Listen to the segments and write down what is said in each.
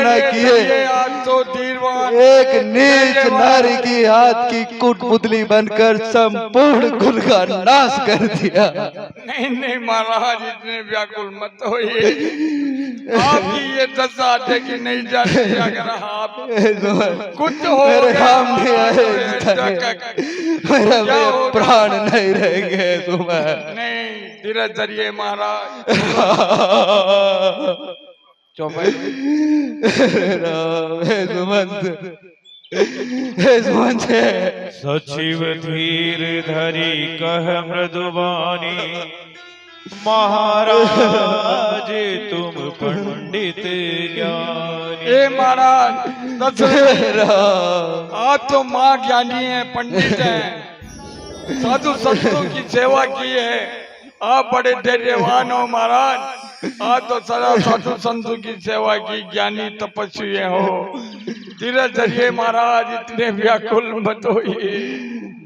न किए। तो एक नीच नारी की हाथ की कुटपुतली बनकर संपूर्ण कुल का नाश कर दिया। नहीं नहीं महाराज, इतने व्याकुल मत होइए। आपकी ये दशा देखी नहीं जाती अगर आप कुछ हो मेरे गया काम नहीं आए, मेरा वे प्राण नहीं रहेंगे तुम्हें। नहीं, धीरज धरिए महाराज। सचिव धीर धरी कह मृदुवानी, महाराज तुम पंडित ज्ञानी। ए महाराज आप तो माँ ज्ञानी है, पंडित हैं, साधु संतों की सेवा की है, आप बड़े धैर्यवान हो महाराज। आप तो सदा साधु संतों की सेवा की ज्ञानी तपस्वी हो। धीरज धरिए महाराज, इतने व्याकुल मत होइए।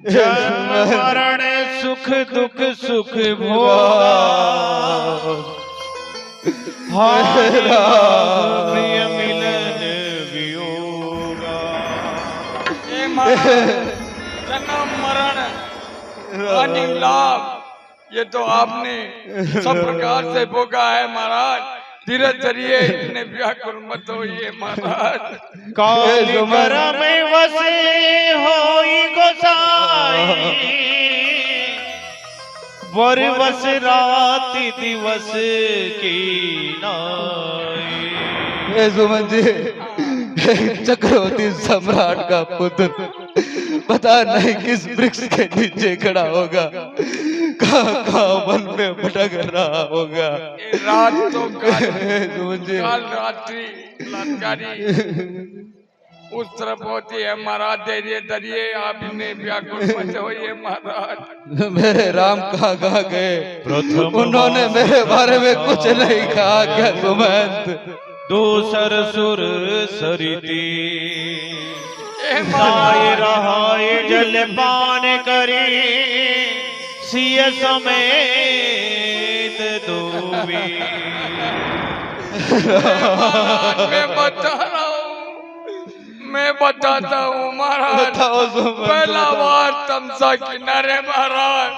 जन्म मरण सुख दुख सुख भोगा, प्रिय मिलन वियोगा। जन्म मरण हानि लाभ ये तो आपने सब प्रकार से भोगा है महाराज। धीरज धरिए, इतने व्याकुल मत होइए महाराज। काल करम वसे होई गोसाई, वर वस रात दिवस की नाई। सुमन जी, चक्रवर्ती सम्राट का पुत्र पता नहीं किस वृक्ष के नीचे खड़ा होगा, कहाँ वन में भटक रहा होगा। रात तो काल रात्रि बलात्कारी उस तरफ होती है महाराज। धैर्य धरिए, आप इन्हें व्याकुल मत होइए महाराज। मेरे राम कहाँ गए? उन्होंने मेरे बारे में कुछ नहीं कहा क्या सुमंत? दूसर सुर सरिती साय रहाय जल पान करी, सिय समेत दोवी। मैं बताता हूँ महाराज। पहला बार तमसा किनारे महाराज,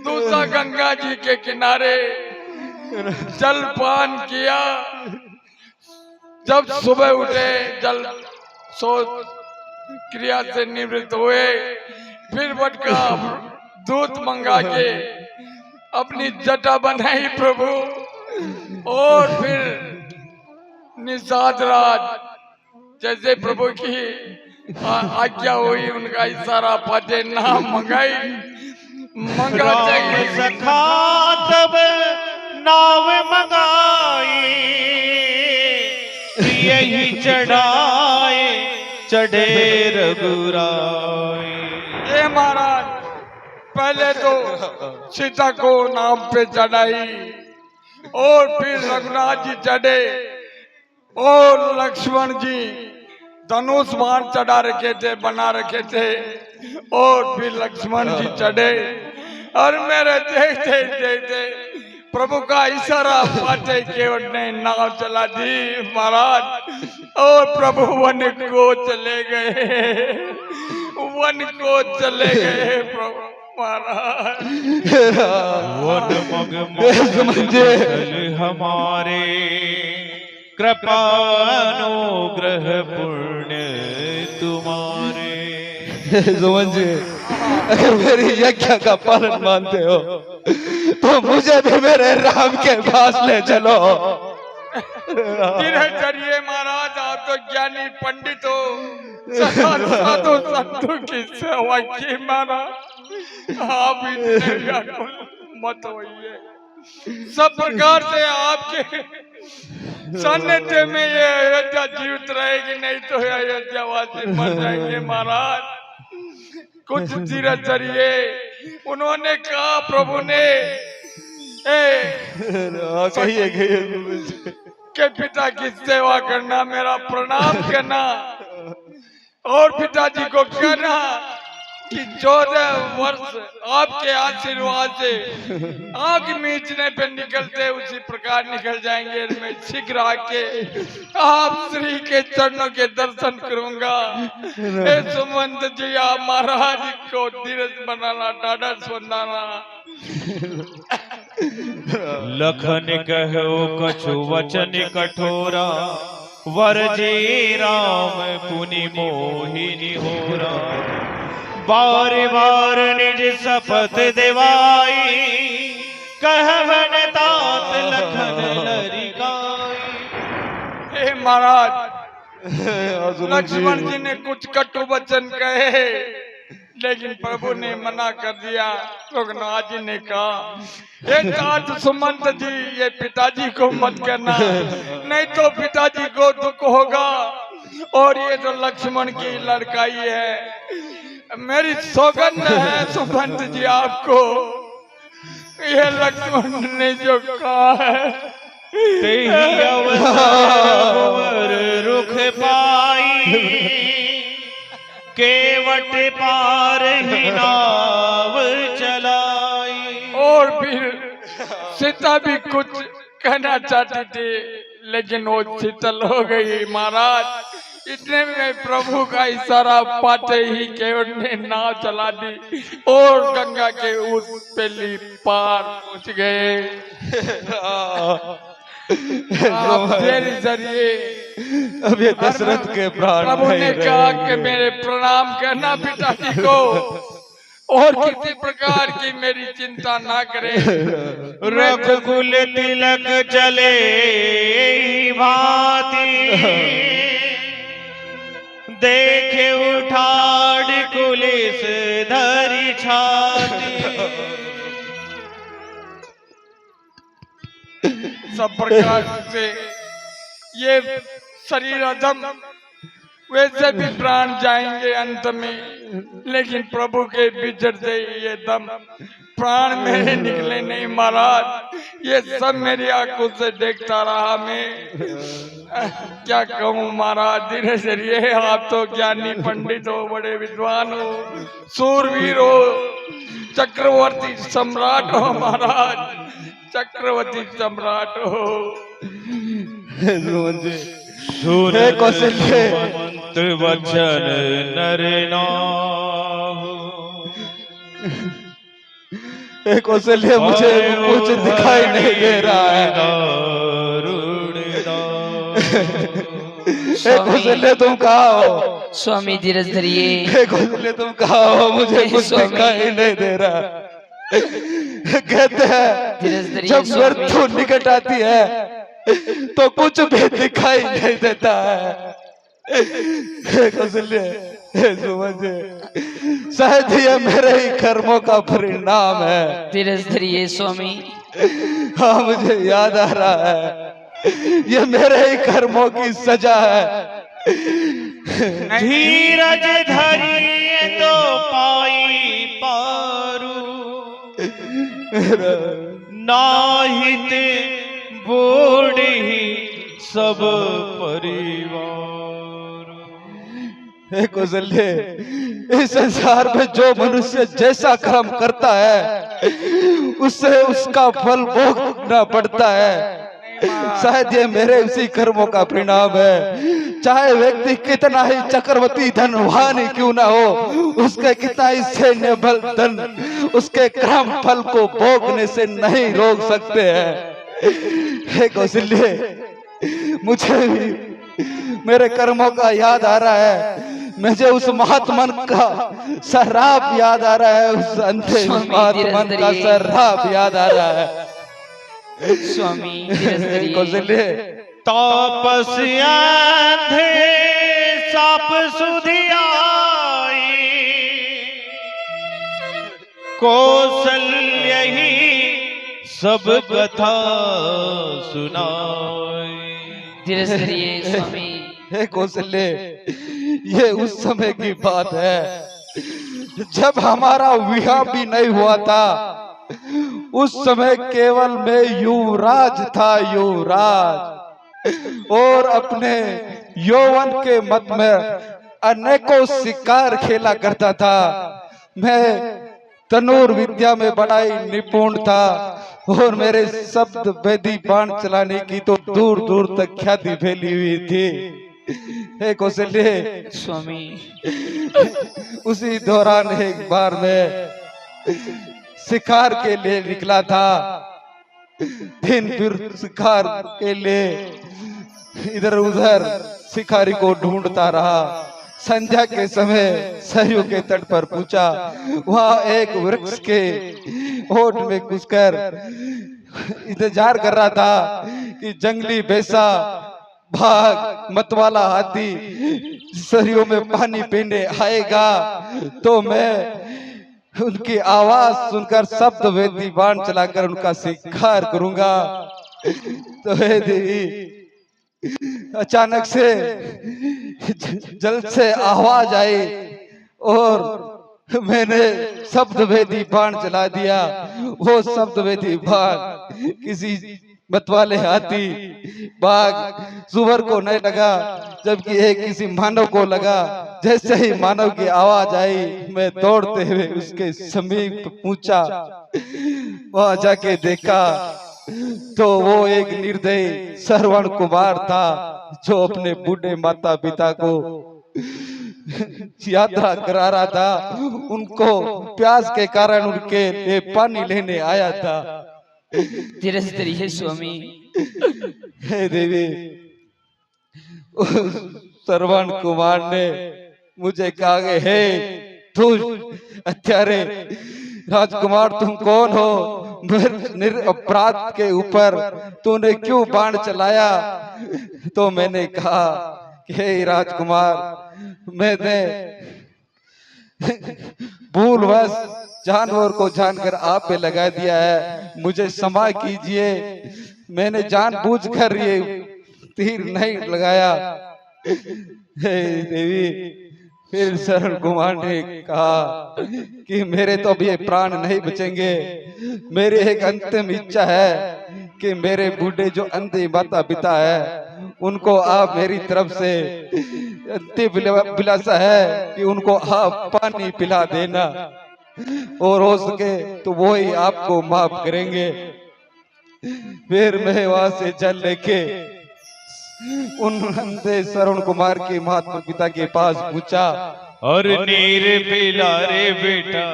दूसरा गंगा जी के किनारे जल पान किया। जब सुबह उठे, जल शौच क्रिया से निवृत्त हुए, फिर वटका दूध मंगा के अपनी जटा बनाई प्रभु, और फिर निषाद राज जैसे प्रभु की आज्ञा हुई, उनका इशारा पाते नाम मंगाई। सखा तब नाव मंगाई, यही चढ़ाए चढ़े रघुराई। ये महाराज पहले तो सीता को नाव पे चढ़ाई, और फिर रघुनाथ जी चढ़े, और लक्ष्मण जी धनुष बाण चढ़ा रखे थे, बना रखे थे, और फिर लक्ष्मण जी चढ़े। और मेरे देखते देखते प्रभु का इशारा पाते केवट ने नाव चला दी महाराज, और प्रभु वन को चले गए, वन को चले गए प्रभु महाराज। वन मग मंगल हमारे, कृपा अनुग्रह पुण्य तुम्हारे। सुमन जी, अगर मेरी यज्ञ का पालन मानते हो तो मुझे भी मेरे राम के पास ले चलो। धीरज धरिए महाराज, आप तो ज्ञानी पंडित हो, साधु संतों की सेवा की महाराज। आप इतने व्याकुल मत होइए। सब प्रकार से आपके सानिध्य में ये अयोध्या जीवित रहेगी, नहीं तो अयोध्यावासी मर जाएंगे महाराज। कुछ धीरज धरिए। उन्होंने कहा प्रभु ने कहिए के पिता की सेवा करना, मेरा प्रणाम करना, और पिताजी को कहना कि 14 वर्ष आपके आशीर्वाद से आंख मीचने पे निकलते उसी प्रकार निकल जाएंगे। मैं शीघ्र आके आप श्री के चरणों के दर्शन करूंगा। हे सुमंत जी, आप महाराज को धीरज बनाना, ढाढ़स बनाना। लखन कहो कछु वचन कठोरा, वरजे राम पुनि मोहिनी होरा। बार बार निज शपथ दिवाई, कहवन तात लखन लरिकाई। हे महाराज, लक्ष्मण जी ने कुछ कटु वचन कहे, लेकिन प्रभु ने मना कर दिया। रघुनाथ जी ने कहा, ये तात सुमंत जी, ये पिताजी को मत कहना, नहीं तो पिताजी को दुख होगा। और ये तो लक्ष्मण की लड़काई है। मेरी सौगंध है सुमंत जी आपको, ये लक्ष्मण ने जो कहा है। तेहि अवसर रुख पाई, केवट पार ही नाव चलाई। और फिर सीता भी कुछ कहना चाहती थी, लेकिन वो शीतल हो गई। महाराज, इतने में प्रभु का इशारा पाते ही केवट ने नाव चला दी और गंगा के उस पेली पार पहुंच गए। तेरे जरिए अब ये दशरथ के प्राण प्रभु ने नहीं कहा रहेंगे। कि मेरे प्रणाम करना पिताजी को, और किसी प्रकार की मेरी चिंता ना करें। रघुकुल तिलक चले भांति, देखे उठाड़ कुलिस धरी छाती। सब प्रकार से ये शरीर अधम, वैसे भी प्राण जाएंगे अंत में, लेकिन प्रभु के बिछड़ से ये दम प्राण मेरे निकले नहीं। महाराज, ये सब मेरी आंखों से देखता रहा मैं। क्या कहूँ महाराज, धीरे धीरे आप तो ज्ञानी पंडित हो, बड़े विद्वान हो, सूरवीर हो, चक्रवर्ती सम्राट हो महाराज, चक्रवर्ती सम्राट हो। सुन कौशल्य, सुमंत वचन नर नाहु। कौशल्य, मुझे कुछ दिखाई नहीं दे रहा है। कौशल्य, तुम कहाँ हो? स्वामी धीरज धरिए। कौशल्य, तुम कहाँ हो? मुझे कुछ दिखाई नहीं दे रहा। कहते हैं जब मृत्यु निकट आती है तो कुछ भी दिखाई नहीं देता है। कौशल्य, समझे, शायद ये मेरे ही कर्मों का परिणाम है। धीरज धरिए स्वामी। हाँ, मुझे याद आ रहा है, ये मेरे ही कर्मों की सजा है। धीरज धरिए तो पाई पारू, नाहित बूढ़ी सब परिवार। कौशल्य, इस संसार में जो मनुष्य जैसा कर्म करता है उससे उसका फल भोगना पड़ता है। शायद ये मेरे उसी कर्मों का परिणाम है। चाहे व्यक्ति कितना ही चक्रवर्ती धनवान ही क्यों ना हो, उसके कितना ही सैन्य बल धन उसके कर्म फल को भोगने से नहीं रोक सकते हैं। हे कौशल्य, मुझे भी मेरे कर्मों का याद आ रहा है। मुझे उस महात्मन का शराब याद आ रहा है, उस अंधे महात्मन का शराब याद आ रहा है। स्वामी धीरज धरिए। कौशल्य, तापसी अंधे साप सुधियाई, कौशल्य ही सब कथा सुनाई। धीरज धरिए स्वामी। हे कौशल्य, ये उस समय की बात है जब हमारा विवाह भी नहीं हुआ था। उस समय केवल मैं युवराज था, युवराज, और अपने यौवन के मत में अनेकों शिकार खेला करता था। मैं तनूर विद्या में बड़ा ही निपुण था और मेरे शब्द वेदी बाण चलाने की तो दूर दूर तक ख्याति फैली हुई थी। हे कौशल्य, स्वामी उसी दौरान एक बार मैं शिकार के लिए निकला था। दिन भर शिकार के लिए इधर उधर शिकारी को ढूंढता रहा। संध्या के समय सरयू के तट पर पहुंचा। वहां एक वृक्ष के ओट में घुसकर इंतजार कर रहा था कि जंगली भैंसा, भाग, मतवाला हाथी सरयू में पानी पीने आएगा तो मैं उनकी आवाज सुनकर शब्द वेदी बाण चलाकर उनका शिकार करूंगा। तो हे देवी, अचानक से जल से आवाज आई और मैंने शब्द वेदी बाण चला दिया। वो शब्द वेदी बाण किसी मतवाले हाथी, बाघ, सुअर को नहीं लगा, जबकि एक किसी मानव को लगा। जैसे ही मानव की आवाज आई, मैं दौड़ते हुए उसके समीप पहुंचा। वहां जाके देखा तो वो एक निर्दयी श्रवण कुमार था जो अपने बूढ़े माता पिता को यात्रा करा रहा था। उनको प्यास के कारण उनके लिए पानी लेने आया था। धीरज धरिए स्वामी। हे देवी, श्रवण कुमार ने मुझे कहा कि हे तू हत्यारे राजकुमार, तुम कौन हो? निरपराध के ऊपर तूने क्यों बाण चलाया? तो मैंने कहा कि हे राजकुमार, मैंने भूलवश जानवर को जानकर आप पे लगा दिया है, मुझे क्षमा कीजिए। मैंने जानबूझकर ये तीर नहीं लगाया। हे देवी, फिर शरण कुमार ने कहा कि मेरे तो अभी प्राण नहीं बचेंगे। मेरी एक अंतिम इच्छा है कि मेरे बूढ़े जो अंधे माता पिता है उनको आप मेरी तरफ से अंतिम विलासा है कि उनको आप पानी पिला देना, और हो सके तो वो ही आपको माफ करेंगे। फिर मैं वहां से जल लेके उन अंधे श्रवण कुमार के महात्मा पिता के पास पूछा और नीर पिला रे बेटा,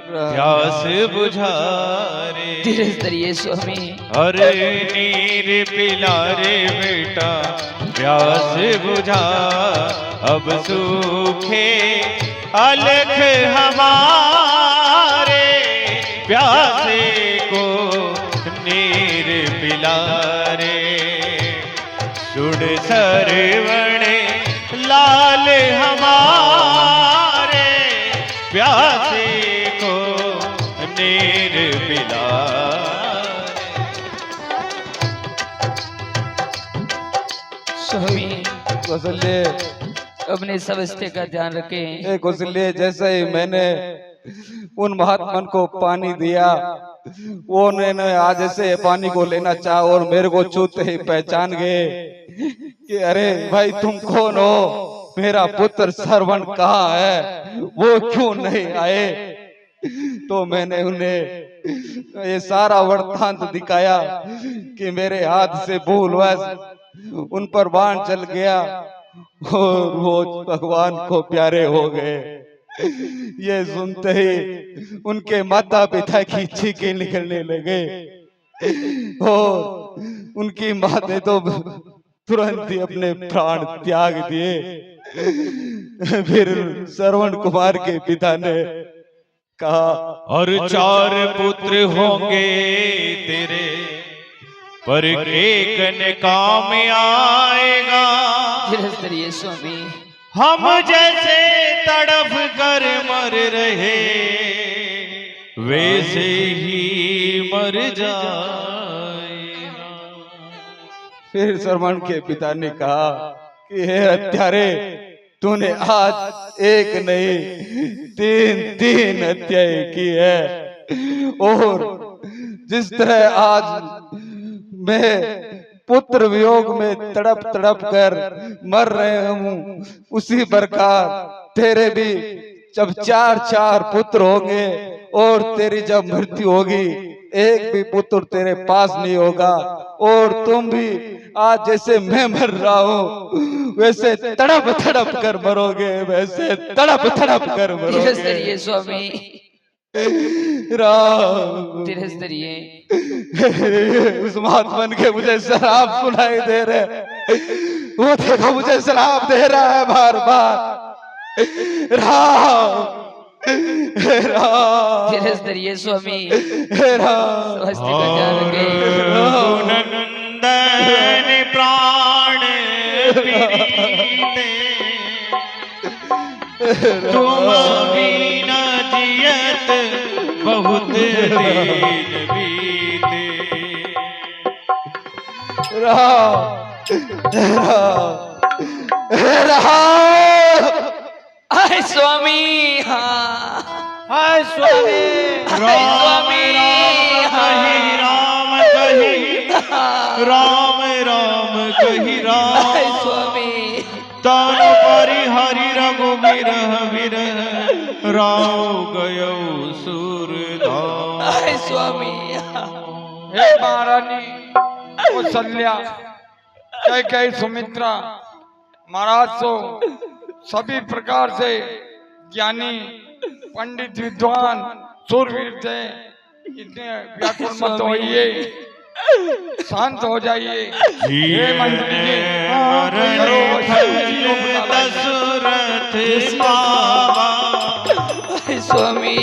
प्यास बुझा रे। धीरज धरिए स्वामी। और नीर पिला रे बेटा, प्यास बुझा। अब सूखे अलख हमारे, प्यासे को नीर पिला रे। सुन सरवण लाल हमारे, प्यासे को नीर पिला। स्वामी कौशल्य, अपने समस्ते का ध्यान रखें। हे कौशल्य, जैसे ही मैंने उन महात्मन को पानी दिया, वो ने आज ऐसे पानी को लेना चाहा और मेरे को छूते ही पहचान गए कि अरे भाई तुम कौन हो? मेरा पुत्र श्रवण कहाँ है? वो क्यों नहीं आए? तो मैंने उन्हें ये सारा वृत्तांत दिखाया कि मेरे हाथ से भूलवश उन पर बाण चल गया और वो भगवान को प्यारे हो गए। ये सुनते ही उनके माता पिता की चीखें निकलने लगे और उनकी माँ ने तो तुरंत ही अपने प्राण त्याग दिए। फिर श्रवण कुमार के पिता ने कहा और 4 पुत्र होंगे तेरे, पर एक न काम आएगा। धीरज धरिए स्वामी। हम जैसे तड़प कर मर रहे, वैसे ही मर जाएगा। फिर श्रवण के पिता ने कहा कि हे हत्यारे, तूने आज एक नहीं 3 हत्याएं की है, और जिस तरह आज मैं पुत्र वियोग में तड़प तड़प कर मर रहे हूँ, उसी प्रकार तेरे भी जब चार चार पुत्र होंगे और तेरी जब मृत्यु होगी, एक भी पुत्र तेरे पास नहीं होगा, और तुम भी आज जैसे मैं मर रहा हूँ वैसे तड़प तड़प कर मरोगे, वैसे तड़प तड़प कर धीरज मरोगे। धरिए स्वामी, राम धीरज धरिए। उस महात्मन के मुझे शराब सुनाई दे रहे, वो देखो मुझे शराब दे रहा है बार बार। राम राम धीरज धरिए स्वामी, राम स्वस्ति का ध्यान और रखें। गुणनंदन प्राण प्रीते, तुम बिना जियत बहुत दिन बीते। राम राम हाय स्वामी, हाँ हाय स्वामी, हाय स्वामी, कही राम कही, राम राम कही हाय राम, स्वामी, तन परिहरि रघुवीर विरह, राव गयो सूरदास। हाय स्वामी। हे महारानी कौशल्या, कैकेयी, सुमित्रा महाराज तो सभी प्रकार से ज्ञानी पंडित विद्वान सूरवीर थे। इतने व्याकुल मत होइए, शांत हो जाइए। हे मंत्री जी, करो वशीकरण को बुला लाइए। दशरथ बाबा हाय स्वामी,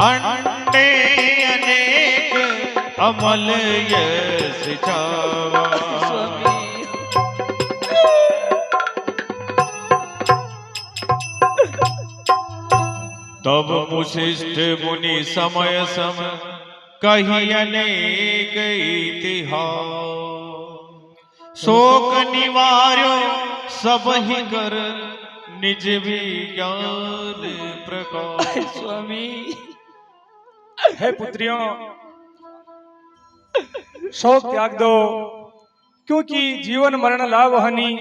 अंडे अनेक अमल यश छावा। स्वामी। तब मुशिष्ट मुनि समय सम कही अनेक इतिहास, शोक निवार्यो सब ही कर निज विज्ञान प्रकाश। स्वामी, हे पुत्रियों, शोक त्याग दो, क्योंकि जीवन मरण लाभ हानि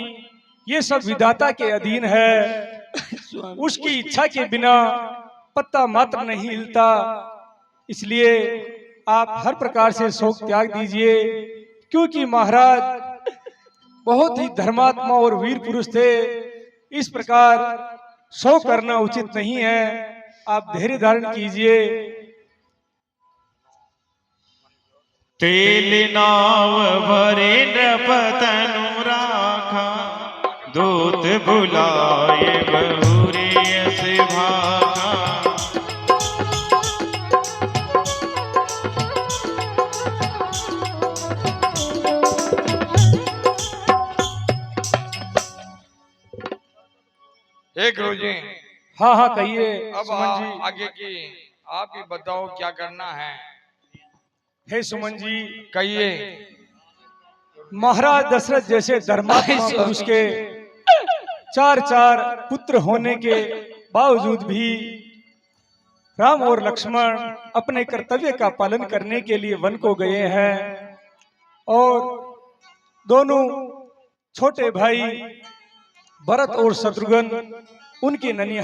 ये सब विधाता के अधीन है। उसकी इच्छा के बिना पत्ता मात्र नहीं हिलता, इसलिए आप हर प्रकार से शोक त्याग दीजिए। क्योंकि महाराज बहुत ही धर्मात्मा और वीर पुरुष थे, इस प्रकार शोक करना उचित नहीं है। आप धैर्य धारण कीजिए। तेल नाव भरे नृपतनु राखा, दूत बुलाए बहुरी यश भाखा। हे गुरु जी, हाँ हाँ कहिए अब सुमन जी। आगे की आप ही बताओ क्या करना है, हे सुमन जी, कहिए। महाराज दशरथ जैसे धर्मात्मा पुरुष के चार चार पुत्र होने के बावजूद भी राम और लक्ष्मण अपने कर्तव्य का पालन करने के लिए वन को गए हैं, और दोनों छोटे भाई भरत और शत्रुघ्न उनके ननिहाल